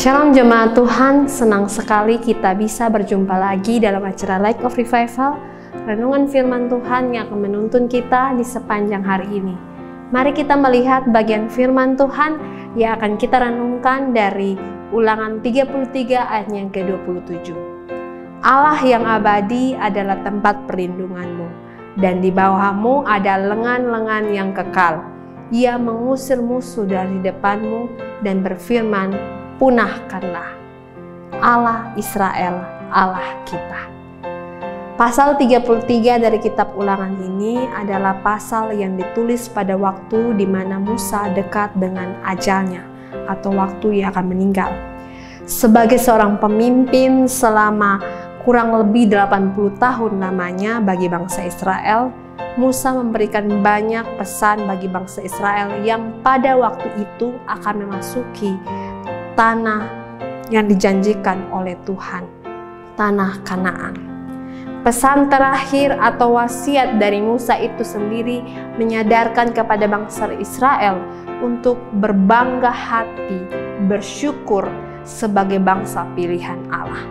Shalom jemaat Tuhan, senang sekali kita bisa berjumpa lagi dalam acara Light of Revival, renungan firman Tuhan yang akan menuntun kita di sepanjang hari ini. Mari kita melihat bagian firman Tuhan yang akan kita renungkan dari Ulangan 33 ayat yang ke-27. Allah yang abadi adalah tempat perlindunganmu, dan di bawahmu ada lengan-lengan yang kekal. Ia mengusir musuh dari depanmu dan berfirman, punahkanlah. Allah Israel, Allah kita. Pasal 33 dari kitab Ulangan ini adalah pasal yang ditulis pada waktu di mana Musa dekat dengan ajalnya atau waktu ia akan meninggal. Sebagai seorang pemimpin selama kurang lebih 80 tahun lamanya bagi bangsa Israel, Musa memberikan banyak pesan bagi bangsa Israel yang pada waktu itu akan memasuki tanah yang dijanjikan oleh Tuhan, tanah Kanaan. Pesan terakhir atau wasiat dari Musa itu sendiri menyadarkan kepada bangsa Israel untuk berbangga hati, bersyukur sebagai bangsa pilihan Allah.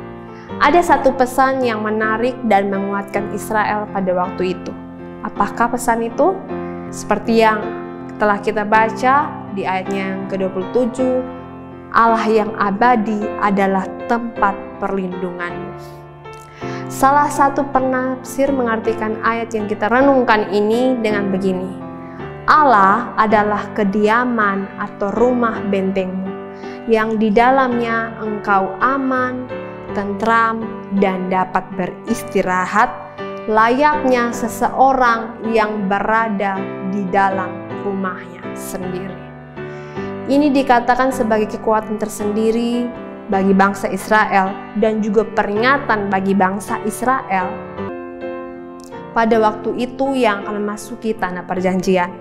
Ada satu pesan yang menarik dan menguatkan Israel pada waktu itu. Apakah pesan itu? Seperti yang telah kita baca di ayatnya yang ke-27, Allah yang abadi adalah tempat perlindunganmu. Salah satu penafsir mengartikan ayat yang kita renungkan ini dengan begini: Allah adalah kediaman atau rumah bentengmu, yang di dalamnya engkau aman, tentram, dan dapat beristirahat, layaknya seseorang yang berada di dalam rumahnya sendiri. Ini dikatakan sebagai kekuatan tersendiri bagi bangsa Israel dan juga peringatan bagi bangsa Israel pada waktu itu yang akan memasuki tanah perjanjian.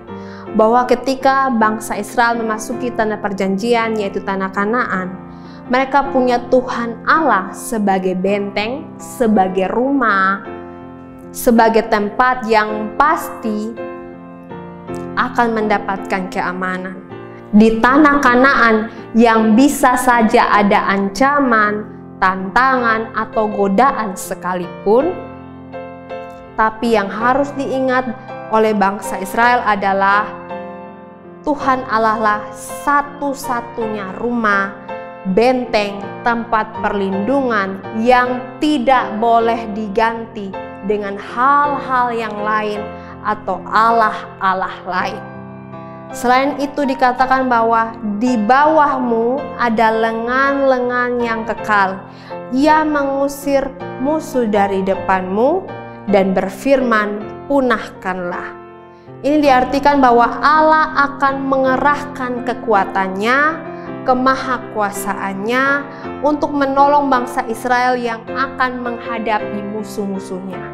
Bahwa ketika bangsa Israel memasuki tanah perjanjian yaitu tanah Kanaan, mereka punya Tuhan Allah sebagai benteng, sebagai rumah, sebagai tempat yang pasti akan mendapatkan keamanan. Di tanah Kanaan yang bisa saja ada ancaman, tantangan, atau godaan sekalipun, tapi yang harus diingat oleh bangsa Israel adalah Tuhan Allah lah satu-satunya rumah, benteng, tempat perlindungan yang tidak boleh diganti dengan hal-hal yang lain atau Allah-Allah lain. Selain itu dikatakan bahwa di bawahmu ada lengan-lengan yang kekal. Ia mengusir musuh dari depanmu dan berfirman, punahkanlah. Ini diartikan bahwa Allah akan mengerahkan kekuatannya, kemahakuasaannya untuk menolong bangsa Israel yang akan menghadapi musuh-musuhnya.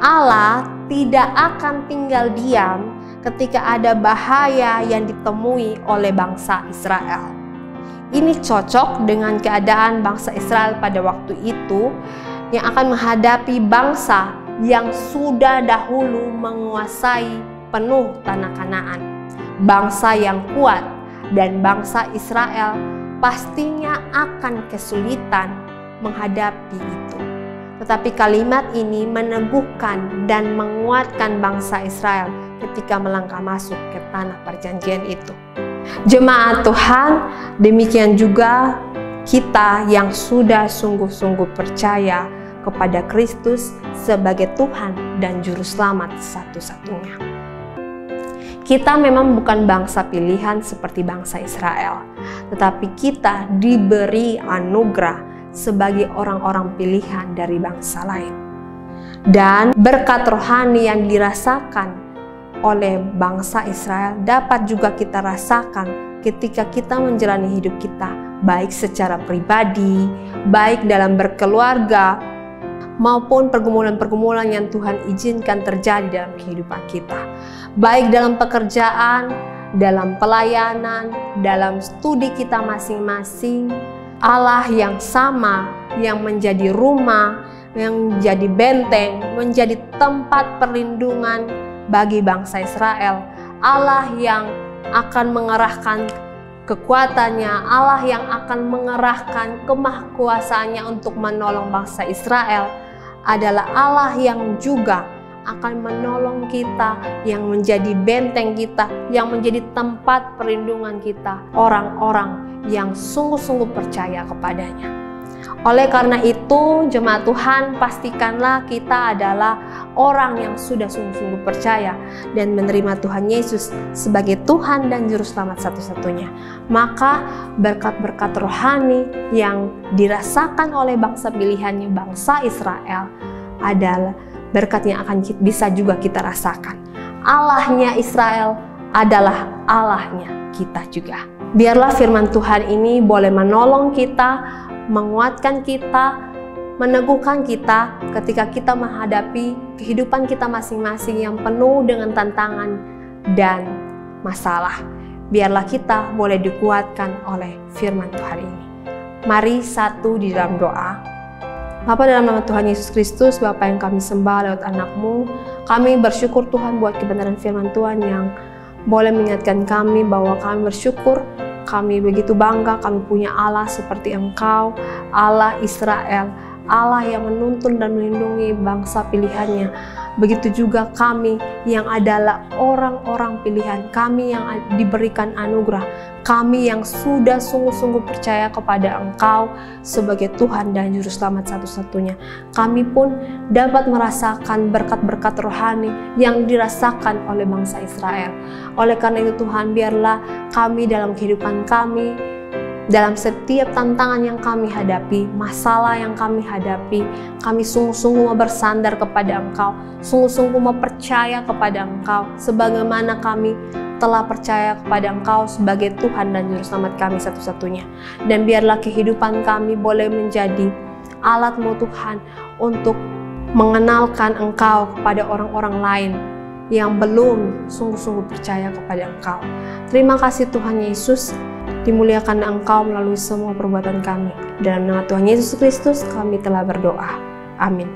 Allah tidak akan tinggal diam ketika ada bahaya yang ditemui oleh bangsa Israel. Ini cocok dengan keadaan bangsa Israel pada waktu itu yang akan menghadapi bangsa yang sudah dahulu menguasai penuh tanah Kanaan. Bangsa yang kuat, dan bangsa Israel pastinya akan kesulitan menghadapi itu. Tetapi kalimat ini meneguhkan dan menguatkan bangsa Israel ketika melangkah masuk ke tanah perjanjian itu. Jemaat Tuhan, demikian juga kita yang sudah sungguh-sungguh percaya kepada Kristus sebagai Tuhan dan Juru Selamat satu-satunya. Kita memang bukan bangsa pilihan seperti bangsa Israel, tetapi kita diberi anugerah sebagai orang-orang pilihan dari bangsa lain. Dan berkat rohani yang dirasakan oleh bangsa Israel dapat juga kita rasakan ketika kita menjalani hidup kita, baik secara pribadi, baik dalam berkeluarga, maupun pergumulan-pergumulan yang Tuhan izinkan terjadi dalam kehidupan kita. Baik dalam pekerjaan, dalam pelayanan, dalam studi kita masing-masing, Allah yang sama, yang menjadi rumah, yang menjadi benteng, menjadi tempat perlindungan bagi bangsa Israel. Allah yang akan mengerahkan kekuatannya, Allah yang akan mengerahkan kemahkuasaannya untuk menolong bangsa Israel, adalah Allah yang juga akan menolong kita, yang menjadi benteng kita, yang menjadi tempat perlindungan kita, orang-orang yang sungguh-sungguh percaya kepadanya. Oleh karena itu, jemaat Tuhan, pastikanlah kita adalah orang yang sudah sungguh-sungguh percaya dan menerima Tuhan Yesus sebagai Tuhan dan Juru Selamat satu-satunya. Maka berkat-berkat rohani yang dirasakan oleh bangsa pilihannya, bangsa Israel, adalah berkat yang akan bisa juga kita rasakan. Allahnya Israel adalah Allahnya kita juga. Biarlah firman Tuhan ini boleh menolong kita, menguatkan kita, meneguhkan kita ketika kita menghadapi kehidupan kita masing-masing yang penuh dengan tantangan dan masalah. Biarlah kita boleh dikuatkan oleh firman Tuhan ini. Mari satu di dalam doa. Bapa, dalam nama Tuhan Yesus Kristus, Bapa yang kami sembah lewat anak-Mu, kami bersyukur Tuhan buat kebenaran firman Tuhan yang boleh mengingatkan kami bahwa kami bersyukur, kami begitu bangga kami punya Allah seperti Engkau, Allah Israel, Allah yang menuntun dan melindungi bangsa pilihannya. Begitu juga kami yang adalah orang-orang pilihan, kami yang diberikan anugerah, kami yang sudah sungguh-sungguh percaya kepada Engkau sebagai Tuhan dan Juru Selamat satu-satunya. Kami pun dapat merasakan berkat-berkat rohani yang dirasakan oleh bangsa Israel. Oleh karena itu Tuhan, biarlah kami dalam kehidupan kami, dalam setiap tantangan yang kami hadapi, masalah yang kami hadapi, kami sungguh-sungguh mau bersandar kepada Engkau, sungguh-sungguh mau percaya kepada Engkau, sebagaimana kami telah percaya kepada Engkau sebagai Tuhan dan Juru Selamat kami satu-satunya. Dan biarlah kehidupan kami boleh menjadi alat-Mu Tuhan untuk mengenalkan Engkau kepada orang-orang lain yang belum sungguh-sungguh percaya kepada Engkau. Terima kasih Tuhan Yesus, dimuliakan Engkau melalui semua perbuatan kami. Dalam nama Tuhan Yesus Kristus kami telah berdoa. Amin.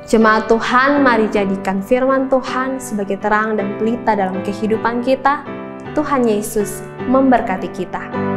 Jemaat Tuhan, mari jadikan firman Tuhan sebagai terang dan pelita dalam kehidupan kita. Tuhan Yesus memberkati kita.